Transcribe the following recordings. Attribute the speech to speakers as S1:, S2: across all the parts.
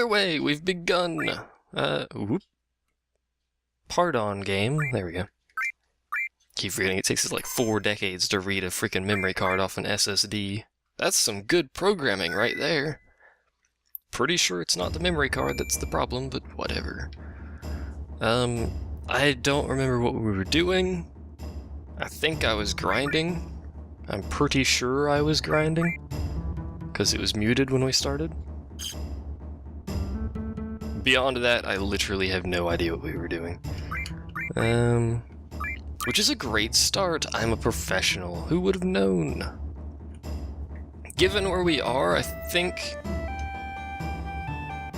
S1: Underway! We've begun! Whoop. Pardon game. There we go. Keep forgetting it takes us like 4 decades to read a freaking memory card off an SSD. That's some good programming right there. Pretty sure it's not the memory card that's the problem, but whatever. I don't remember what we were doing. I think I was grinding. I'm pretty sure I was grinding, because it was muted when we started. Beyond that, I literally have no idea what we were doing. Which is a great start. I'm a professional. Who would have known? Given where we are, I think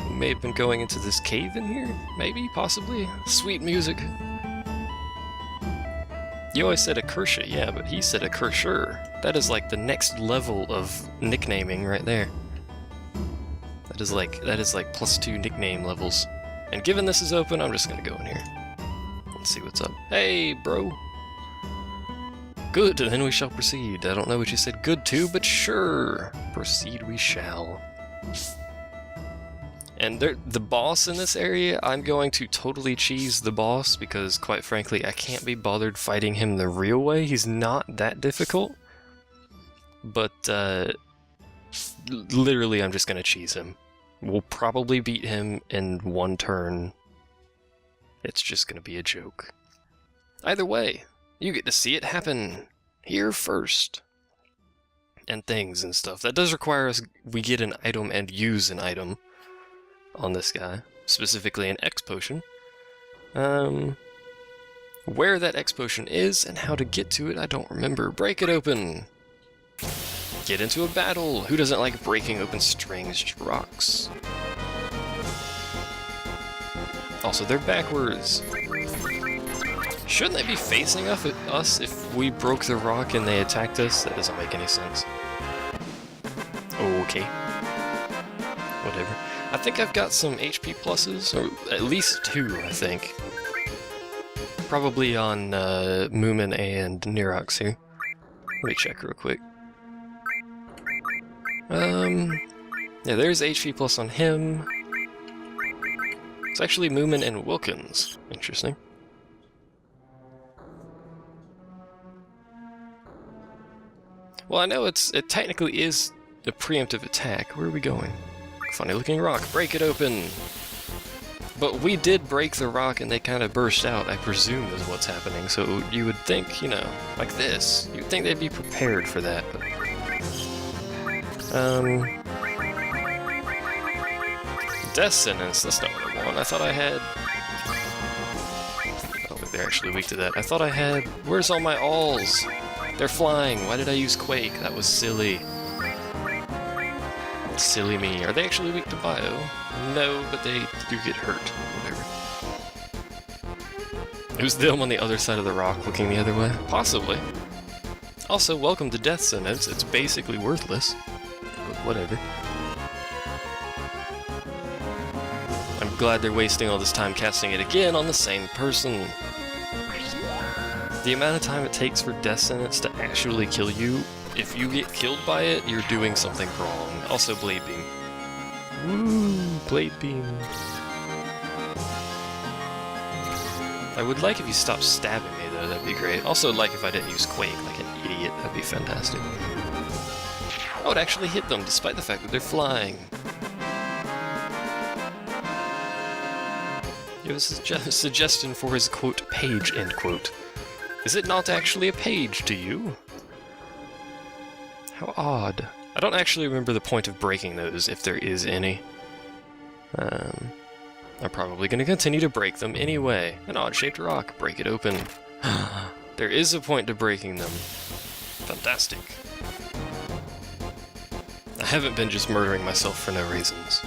S1: we may have been going into this cave in here? Maybe? Possibly? Sweet music. You always said Acursha, yeah, but he said Acursher. That is like the next level of nicknaming right there. That is like +2 nickname levels. And given this is open, I'm just gonna go in here. Let's see what's up. Hey, bro! Good, and then we shall proceed. I don't know what you said good to, but sure! Proceed we shall. And the boss in this area, I'm going to totally cheese the boss because, quite frankly, I can't be bothered fighting him the real way. He's not that difficult. But, literally, I'm just gonna cheese him. We'll probably beat him in 1 turn. It's just gonna be a joke. Either way, you get to see it happen here first. And things and stuff. That does require we get an item and use an item on this guy, specifically an X potion. Where that X potion is and how to get to it, I don't remember. Break it open! Get into a battle! Who doesn't like breaking open strings, rocks? Also, they're backwards. Shouldn't they be facing us if we broke the rock and they attacked us? That doesn't make any sense. Okay. Whatever. I think I've got some HP pluses, or at least 2, I think. Probably on Moomin and Nirox here. Let me check real quick. Yeah, there's HP plus on him. It's actually Moomin and Wilkins. Interesting. Well, I know it technically is a preemptive attack. Where are we going? Funny looking rock. Break it open! But we did break the rock and they kind of burst out, I presume is what's happening. So you would think, you know, like this. You'd think they'd be prepared for that, but... Death Sentence, that's not what I want. I thought I had... Oh, but they're actually weak to that. I thought I had... Where's all my alls? They're flying. Why did I use Quake? That was silly. Silly me. Are they actually weak to bio? No, but they do get hurt. Whatever. It was them on the other side of the rock looking the other way? Possibly. Also, welcome to Death Sentence. It's basically worthless. But whatever. I'm glad they're wasting all this time casting it again on the same person. The amount of time it takes for Death Sentence to actually kill you, if you get killed by it, you're doing something wrong. Also, Blade Beam. Woo! Blade Beam. I would like if you stopped stabbing me, though. That'd be great. Also, like if I didn't use Quake like an idiot. That'd be fantastic. I would actually hit them, despite the fact that they're flying. You have a suggestion for his, quote, page, end quote. Is it not actually a page to you? How odd. I don't actually remember the point of breaking those, if there is any. I'm probably going to continue to break them anyway. An odd-shaped rock. Break it open. There is a point to breaking them. Fantastic. I haven't been just murdering myself for no reasons.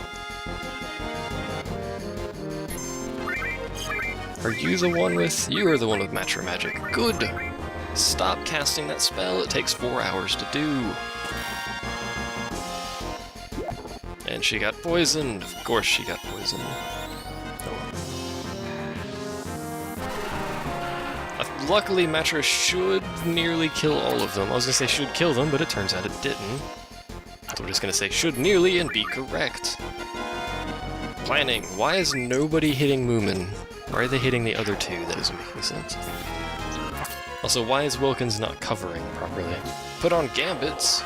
S1: Are you the one with... You are the one with Matcher Magic. Good! Stop casting that spell. It takes 4 hours to do. And she got poisoned. Of course she got poisoned. Oh. Luckily, Matra should nearly kill all of them. I was gonna say should kill them, but it turns out it didn't. So we're just gonna say should nearly and be correct. Planning. Why is nobody hitting Moomin? Why are they hitting the other two? That doesn't make any sense. Also, why is Wilkins not covering properly? Put on gambits!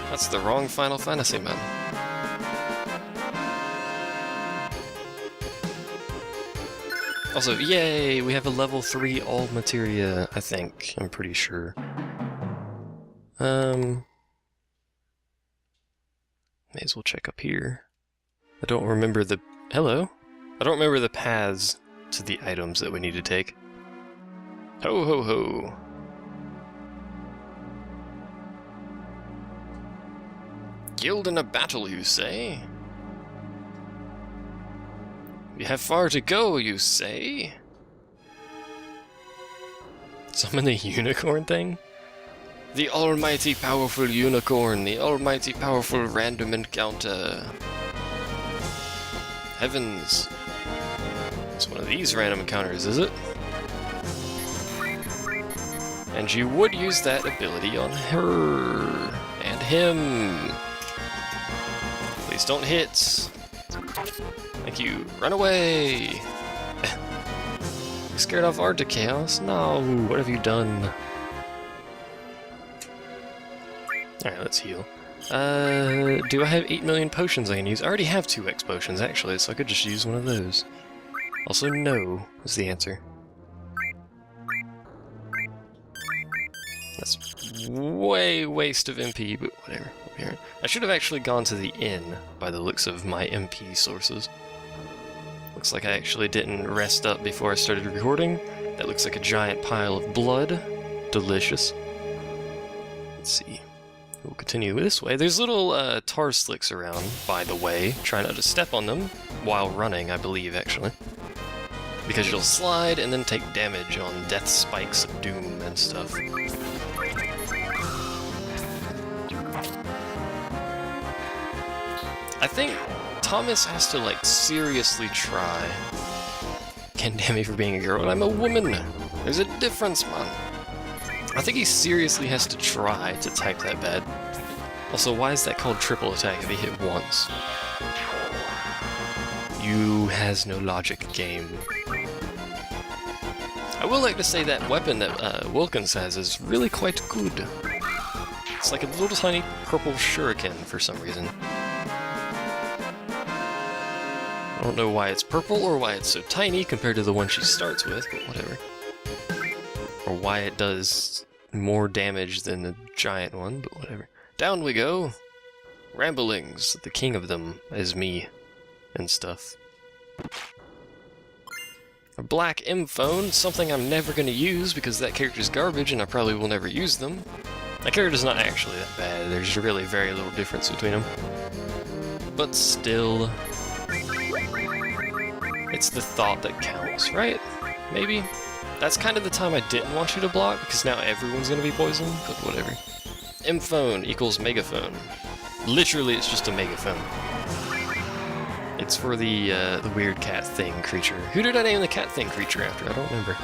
S1: That's the wrong Final Fantasy, man. Also, yay! We have a level 3 all materia, I think. I'm pretty sure. May as well check up here. I don't remember the... Hello? I don't remember the paths to the items that we need to take. Ho ho ho! Guild in a battle, you say? You have far to go, you say? Summon the unicorn thing? The almighty powerful unicorn, the almighty powerful random encounter. Heavens. It's one of these random encounters, is it? And you would use that ability on her. And him. Please don't hit. Thank you. Run away. You scared off Art to Chaos? No. What have you done? Alright, let's heal. Do I have 8 million potions I can use? I already have 2x potions, actually, so I could just use one of those. Also, no is the answer. That's way waste of MP, but whatever. I should have actually gone to the inn, by the looks of my MP sources. Looks like I actually didn't rest up before I started recording. That looks like a giant pile of blood. Delicious. Let's see. We'll continue this way. There's little tar slicks around, by the way. Try not to step on them while running, I believe, actually. Because you'll slide and then take damage on death spikes of doom and stuff. I think Thomas has to, like, seriously try. Can't damn me for being a girl, and I'm a woman! There's a difference, man! I think he seriously has to try to type that bad. Also, why is that called triple attack if he hit once? You has no logic, game. I will like to say that weapon that Wilkins has is really quite good. It's like a little tiny purple shuriken for some reason. I don't know why it's purple or why it's so tiny compared to the one she starts with, but whatever. Or why it does more damage than the giant one, but whatever. Down we go! Ramblings, the king of them is me, and stuff. A black M phone, something I'm never gonna use because that character's garbage and I probably will never use them. That character's not actually that bad, there's really very little difference between them. But still... it's the thought that counts, right? Maybe? That's kind of the time I didn't want you to block, because now everyone's gonna be poisoned, but whatever. M-phone equals megaphone. Literally, it's just a megaphone. It's for the weird cat thing creature. Who did I name the cat thing creature after? I don't remember.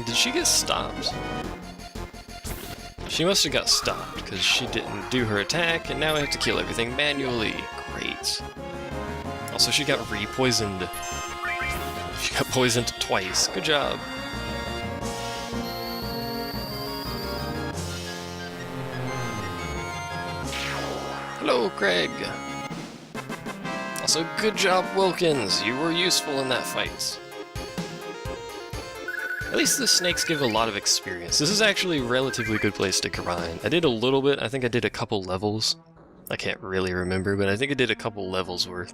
S1: Did she get stopped? She must have got stopped, because she didn't do her attack, and now I have to kill everything manually. Great. Also, she got re-poisoned. She got poisoned twice. Good job. Hello, Craig. Also, good job, Wilkins. You were useful in that fight. At least the snakes give a lot of experience. This is actually a relatively good place to grind. I did a little bit. I think I did a couple levels. I can't really remember, but I think I did a couple levels worth.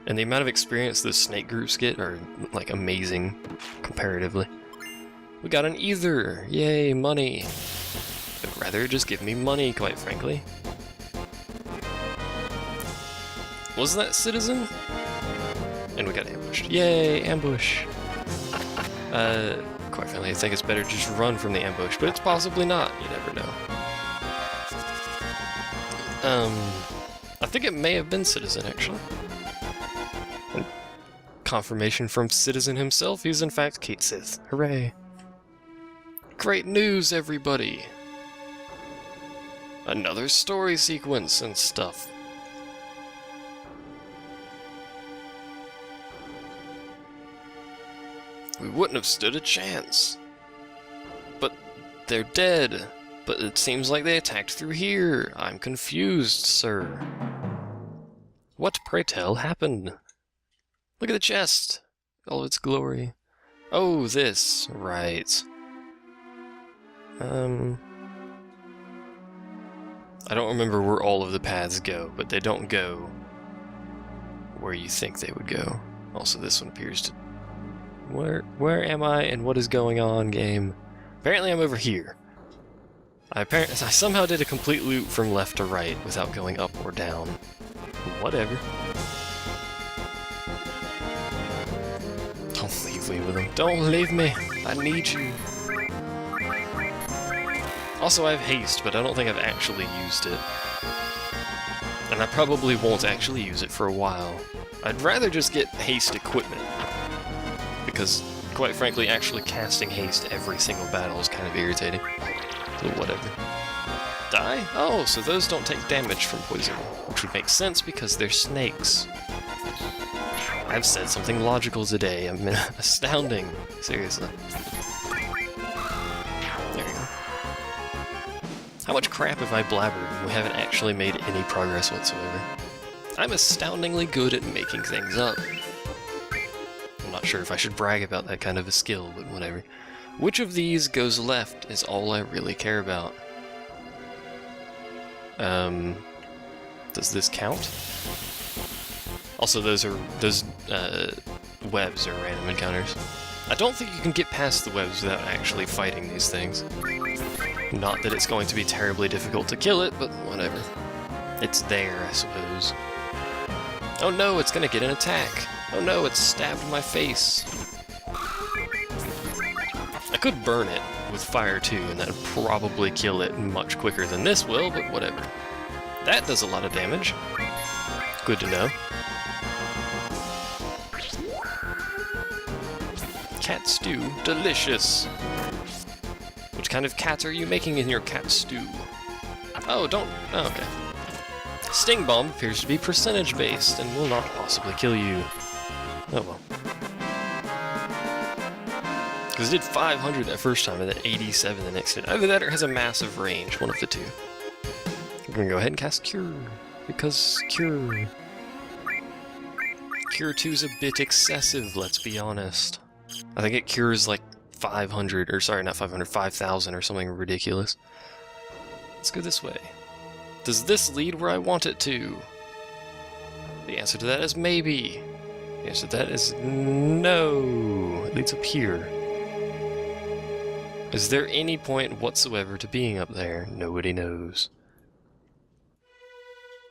S1: And the amount of experience those snake groups get are, like, amazing, comparatively. We got an ether! Yay, money! I'd rather just give me money, quite frankly. Was that citizen? And we got ambushed. Yay, ambush! Quite frankly, I think it's better to just run from the ambush, but it's possibly not. You never know. I think it may have been citizen, actually. And confirmation from citizen himself, he's in fact Kate Sith. Hooray! Great news, everybody! Another story sequence and stuff. We wouldn't have stood a chance. But they're dead. But it seems like they attacked through here. I'm confused, sir. What, pray tell, happened? Look at the chest. All of its glory. Oh, this. Right. I don't remember where all of the paths go, but they don't go where you think they would go. Also, this one appears to... Where am I and what is going on, game? Apparently I'm over here. I somehow did a complete loop from left to right without going up or down. Whatever. Don't leave me with him. Don't leave me. I need you. Also, I have haste, but I don't think I've actually used it. And I probably won't actually use it for a while. I'd rather just get haste equipment. Because, quite frankly, actually casting haste every single battle is kind of irritating. So whatever. Die? Oh, so those don't take damage from poison. Which would make sense because they're snakes. I've said something logical today. I mean, astounding. Seriously. There you go. How much crap have I blabbered and we haven't actually made any progress whatsoever? I'm astoundingly good at making things up. I'm not sure if I should brag about that kind of a skill, but whatever. Which of these goes left is all I really care about. Does this count? Also, those webs are random encounters. I don't think you can get past the webs without actually fighting these things. Not that it's going to be terribly difficult to kill it, but whatever. It's there, I suppose. Oh no, it's gonna get an attack! Oh no, it stabbed my face! I could burn it with fire too, and that would probably kill it much quicker than this will, but whatever. That does a lot of damage. Good to know. Cat stew, delicious! Which kind of cat are you making in your cat stew? Oh, don't... Oh, okay. Sting Bomb appears to be percentage-based and will not possibly kill you. Oh well. Because it did 500 that first time and then 87 the next hit. Either that or it has a massive range, one of the two. We're gonna go ahead and cast Cure. Because Cure... Cure 2's a bit excessive, let's be honest. I think it cures like 500, or sorry, not 500, 5,000 or something ridiculous. Let's go this way. Does this lead where I want it to? The answer to that is maybe. The answer to that is no. It leads up here. Is there any point whatsoever to being up there? Nobody knows.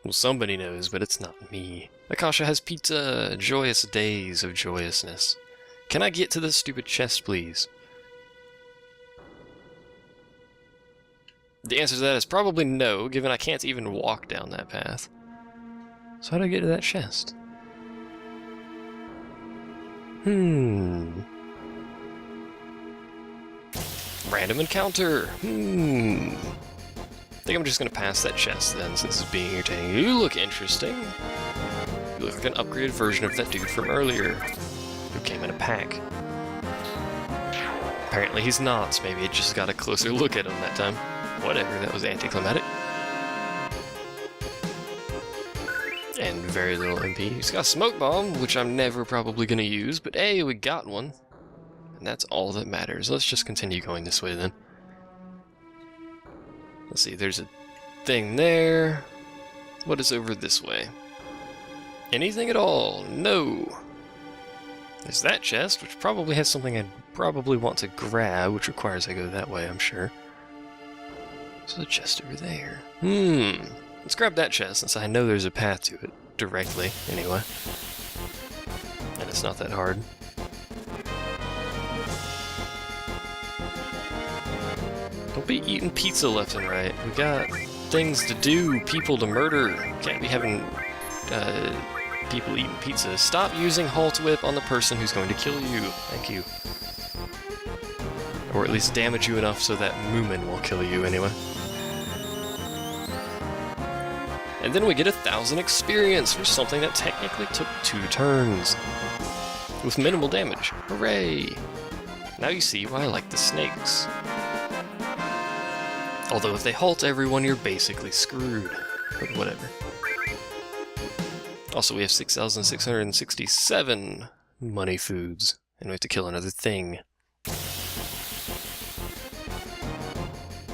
S1: Well, somebody knows, but it's not me. Akasha has pizza! Joyous days of joyousness. Can I get to this stupid chest, please? The answer to that is probably no, given I can't even walk down that path. So how do I get to that chest? Random encounter. I think I'm just gonna pass that chest then, since it's being irritating. You look interesting. You look like an upgraded version of that dude from earlier, who came in a pack. Apparently he's not, so maybe I just got a closer look at him that time. Whatever, that was anticlimactic. And very little MP. He's got a smoke bomb, which I'm never probably gonna use, but hey, we got one. And that's all that matters. Let's just continue going this way then. Let's see, there's a thing there. What is over this way? Anything at all? No. There's that chest, which probably has something I'd probably want to grab, which requires I go that way, I'm sure. So the chest over there. Let's grab that chest, since I know there's a path to it. Directly, anyway. And it's not that hard. Don't be eating pizza left and right. We got things to do, people to murder. Can't be having people eating pizza. Stop using Halt Whip on the person who's going to kill you. Thank you. Or at least damage you enough so that Moomin will kill you anyway. And then we get 1,000 experience for something that technically took 2 turns. With minimal damage. Hooray! Now you see why I like the snakes. Although if they halt everyone, you're basically screwed. But whatever. Also, we have 6,667 money foods. And we have to kill another thing.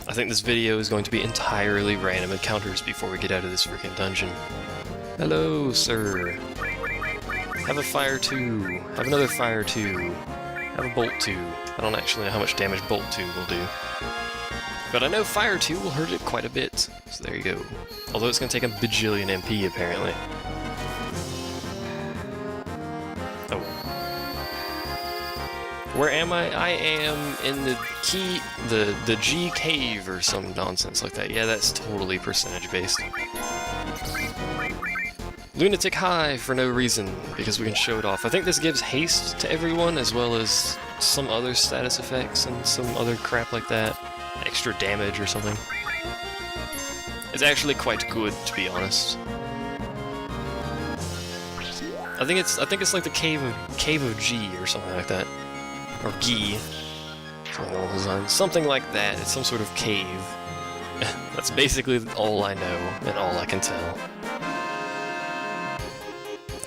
S1: I think this video is going to be entirely random encounters before we get out of this freaking dungeon. Hello, sir. Have a fire 2. Have another fire 2. Have a bolt 2. I don't actually know how much damage bolt 2 will do. But I know fire 2 will hurt it quite a bit. So there you go. Although it's going to take a bajillion MP apparently. Oh. Where am I? I am in the the G cave or some nonsense like that. Yeah, that's totally percentage based. Lunatic High for no reason, because we can show it off. I think this gives haste to everyone, as well as some other status effects and some other crap like that. Extra damage or something. It's actually quite good, to be honest. I think it's like the cave of G or something like that. Or Gi. Something like that. It's some sort of cave. That's basically all I know and all I can tell.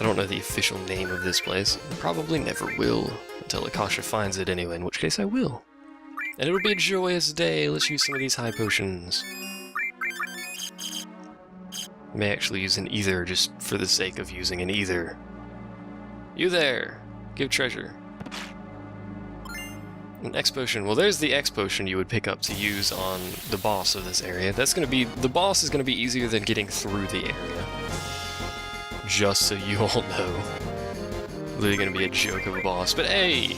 S1: I don't know the official name of this place. I probably never will, until Akasha finds it anyway, in which case I will. And it'll be a joyous day. Let's use some of these high potions. May actually use an ether just for the sake of using an ether. You there! Give treasure. An X potion. Well, there's the X potion you would pick up to use on the boss of this area. The boss is gonna be easier than getting through the area. Just so you all know. Literally gonna be a joke of a boss, but hey!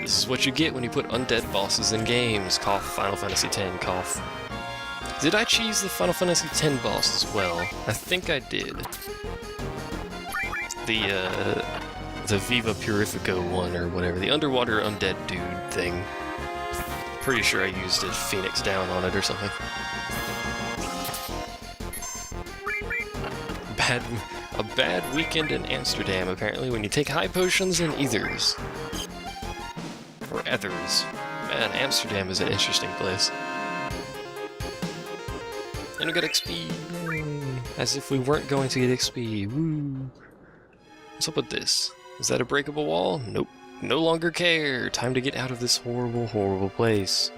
S1: This is what you get when you put undead bosses in games. Cough, Final Fantasy X, cough. Did I cheese the Final Fantasy X boss as well? I think I did. The Viva Purifico one or whatever, the underwater undead dude thing. Pretty sure I used a Phoenix down on it or something. A bad weekend in Amsterdam, apparently, when you take high potions and ethers. Or ethers. Man, Amsterdam is an interesting place. And we got XP, yay. As if we weren't going to get XP, woo. What's up with this? Is that a breakable wall? Nope. No longer care. Time to get out of this horrible, horrible place.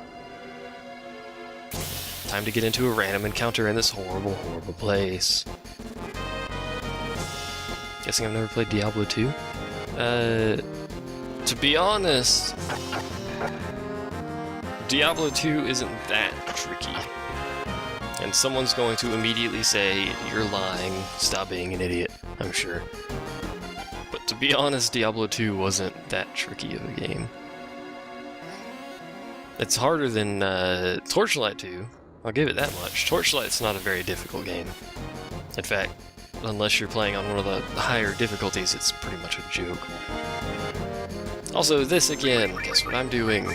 S1: Time to get into a random encounter in this horrible, horrible place. Guessing I've never played Diablo 2? To be honest, Diablo 2 isn't that tricky. And someone's going to immediately say, you're lying, stop being an idiot, I'm sure. But to be honest, Diablo 2 wasn't that tricky of a game. It's harder than Torchlight 2, I'll give it that much. Torchlight's not a very difficult game. In fact, unless you're playing on one of the higher difficulties, it's pretty much a joke. Also, this again, guess what I'm doing?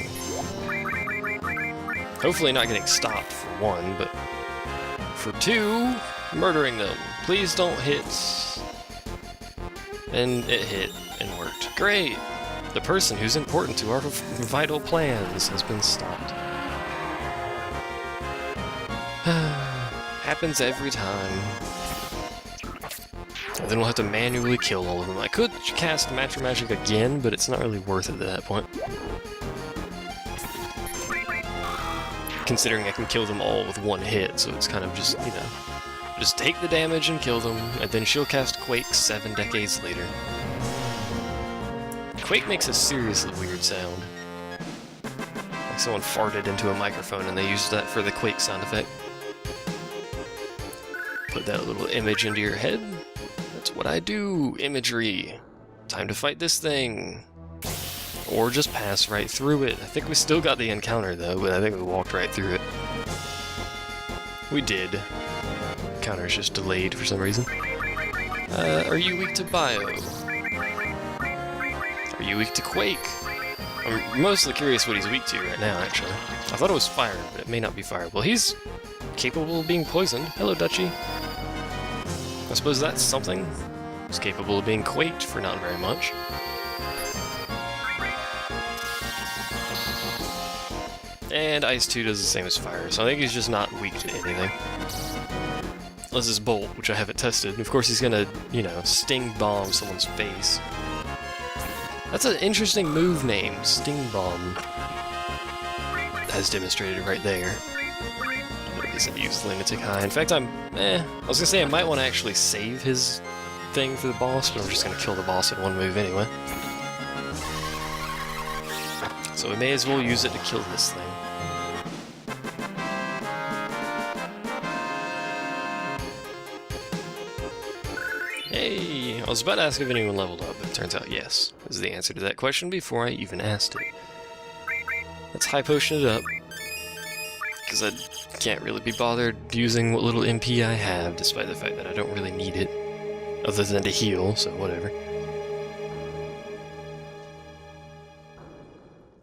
S1: Hopefully not getting stopped for 1, but for 2, murdering them. Please don't hit. And it hit and worked. Great! The person who's important to our vital plans has been stopped. Happens every time. And then we'll have to manually kill all of them. I could cast Master Magic again, but it's not really worth it at that point. Considering I can kill them all with 1 hit, so it's kind of just, you know, just take the damage and kill them, and then she'll cast Quake 7 decades later. Quake makes a seriously weird sound. Like someone farted into a microphone and they used that for the Quake sound effect. Put that little image into your head. That's what I do, imagery. Time to fight this thing. Or just pass right through it. I think we still got the encounter though, but I think we walked right through it. We did. Encounter's just delayed for some reason. Are you weak to bio? Are you weak to Quake? I'm mostly curious what he's weak to right now, actually. I thought it was fire, but it may not be fire. Well, he's capable of being poisoned. Hello, Dutchie. I suppose that's something. It's capable of being quaked for not very much. And Ice 2 does the same as Fire, so I think he's just not weak to anything. Unless it's Bolt, which I haven't tested. Of course he's gonna, you know, Sting Bomb someone's face. That's an interesting move name, Sting Bomb. As demonstrated right there. He said use Lunatic High. In fact, I was gonna say I might want to actually save his thing for the boss, but I'm just gonna kill the boss in one move anyway. So we may as well use it to kill this thing. Hey, I was about to ask if anyone leveled up, but it turns out yes is the answer to that question before I even asked it. Let's high potion it up, because I can't really be bothered using what little MP I have, despite the fact that I don't really need it, other than to heal, so whatever.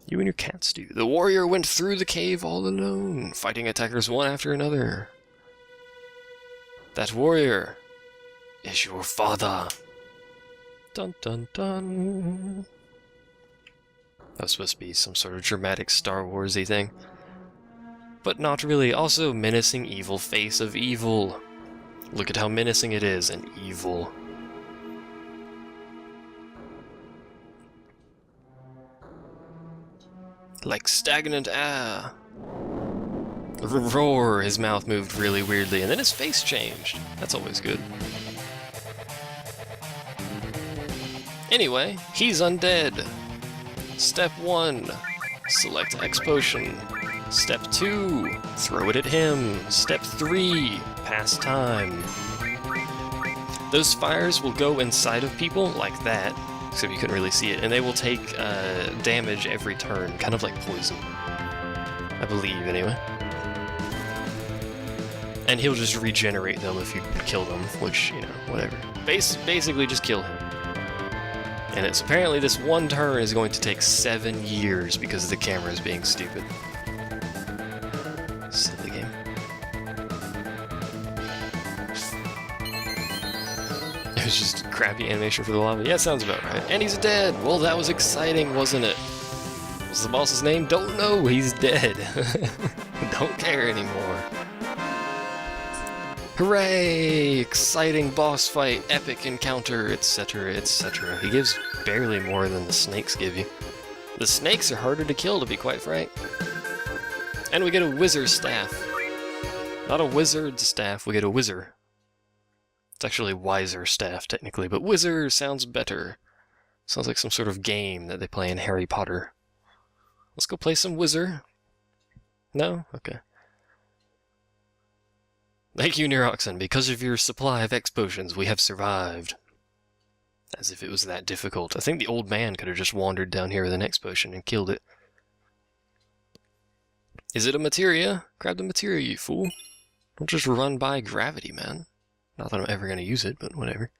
S1: You and your cats do. The warrior went through the cave all alone, fighting attackers one after another. That warrior is your father. Dun dun dun. That was supposed to be some sort of dramatic Star Wars-y thing. But not really. Also, menacing evil face of evil. Look at how menacing it is and evil. Like stagnant air. Roar, his mouth moved really weirdly, and then his face changed. That's always good. Anyway, he's undead. Step 1, select X Potion. Step 2, throw it at him. Step 3, pass time. Those fires will go inside of people like that, except you couldn't really see it, and they will take damage every turn, kind of like poison. I believe, anyway. And he'll just regenerate them if you kill them, which, you know, whatever. Basically, just kill him. And it's apparently this one turn is going to take 7 years because the camera is being stupid. Silly game. It was just a crappy animation for the lava. Yeah, sounds about right. And he's dead! Well, that was exciting, wasn't it? What's the boss's name? Don't know, he's dead. Don't care anymore. Hooray! Exciting boss fight, epic encounter, etc., etc. He gives barely more than the snakes give you. The snakes are harder to kill, to be quite frank. And we get a wizard staff. Not a wizard staff, we get a wizard. It's actually wiser staff, technically, but wizard sounds better. Sounds like some sort of game that they play in Harry Potter. Let's go play some wizard. No? Okay. Thank you, Neuroxen. Because of your supply of X potions, we have survived. As if it was that difficult. I think the old man could have just wandered down here with an X potion and killed it. Is it a materia? Grab the materia, you fool. Don't just run by gravity, man. Not that I'm ever going to use it, but whatever.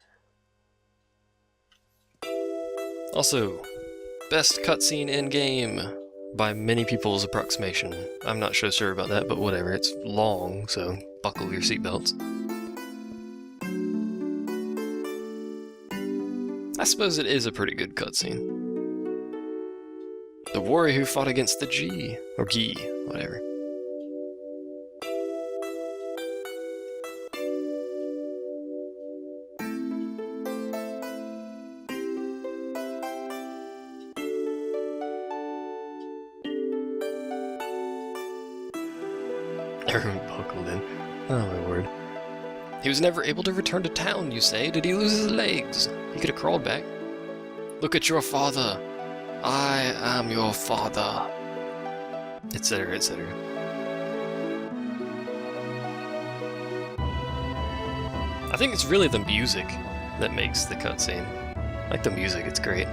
S1: Also, best cutscene in-game by many people's approximation. I'm not so sure about that, but whatever. It's long, so buckle your seatbelts. I suppose it is a pretty good cutscene. The warrior who fought against the G, or Gi, whatever. Everyone buckled in. Oh my word. He was never able to return to town, you say? Did he lose his legs? He could have crawled back. Look at your father. I am your father. Etc., etc. I think it's really the music that makes the cutscene. I like the music, it's great.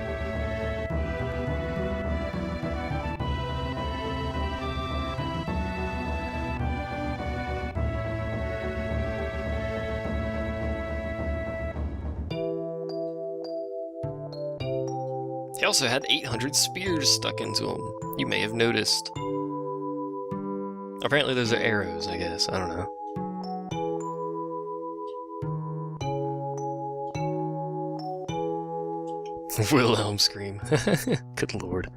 S1: He also had 800 spears stuck into him. You may have noticed. Apparently those are arrows, I guess. I don't know. Wilhelm scream. Good lord.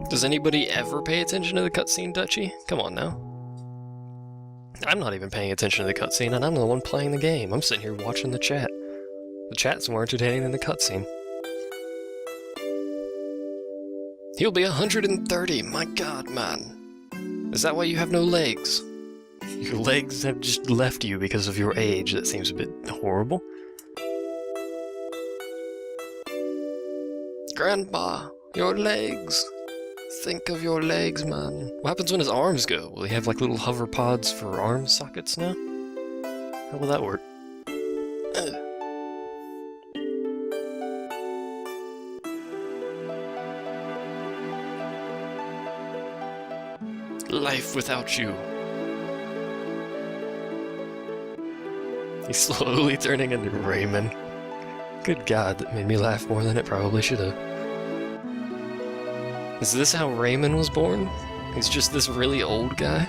S1: Does anybody ever pay attention to the cutscene, Dutchie? Come on now. I'm not even paying attention to the cutscene, and I'm the one playing the game. I'm sitting here watching the chat. The chat's more entertaining than the cutscene. He'll be 130, my god, man. Is that why you have no legs? Your legs have just left you because of your age. That seems a bit horrible. Grandpa, your legs. Think of your legs, man. What happens when his arms go? Will he have like little hover pods for arm sockets now? How will that work? Life without you. He's slowly turning into Raymond. Good god, that made me laugh more than it probably should have. Is this how Raymond was born? He's just this really old guy?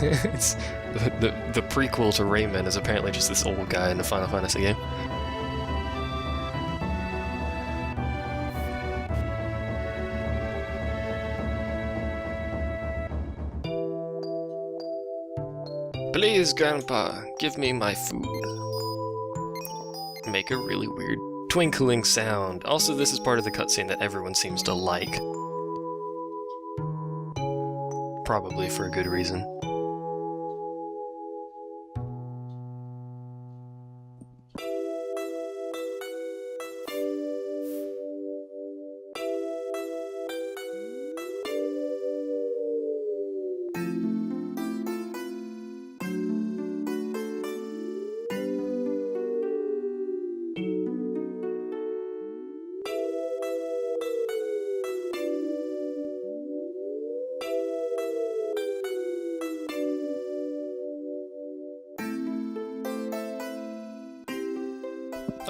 S1: It's the prequel to Raymond is apparently just this old guy in the Final Fantasy game. Please, Grandpa, give me my food. Make a really weird twinkling sound. Also, this is part of the cutscene that everyone seems to like. Probably for a good reason.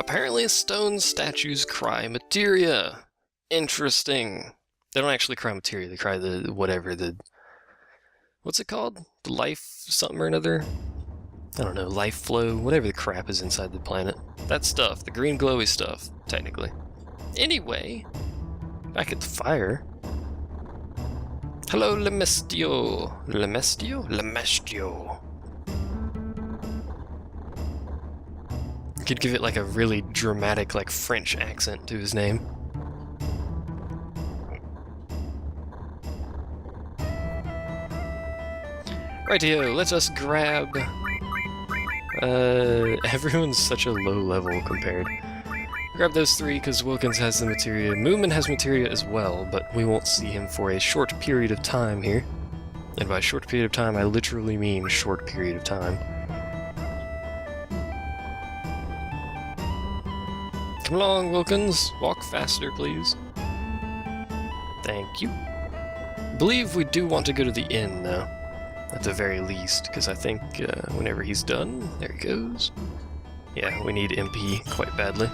S1: Apparently stone statues cry materia. Interesting. They don't actually cry materia, they cry the whatever, what's it called? The life something or another? I don't know, life flow, whatever the crap is inside the planet. That stuff, the green glowy stuff, technically. Anyway, back at the fire. Hello, Lemestio. Lemestio? Lemestio. Could give it like a really dramatic, like French accent to his name. Rightio, let us grab. Everyone's such a low level compared. Grab those three because Wilkins has the materia. Moomin has materia as well, but we won't see him for a short period of time here. And by short period of time, I literally mean short period of time. Come along, Wilkins. Walk faster, please. Thank you. I believe we do want to go to the inn, though. At the very least, because I think whenever he's done, there he goes. Yeah, we need MP quite badly.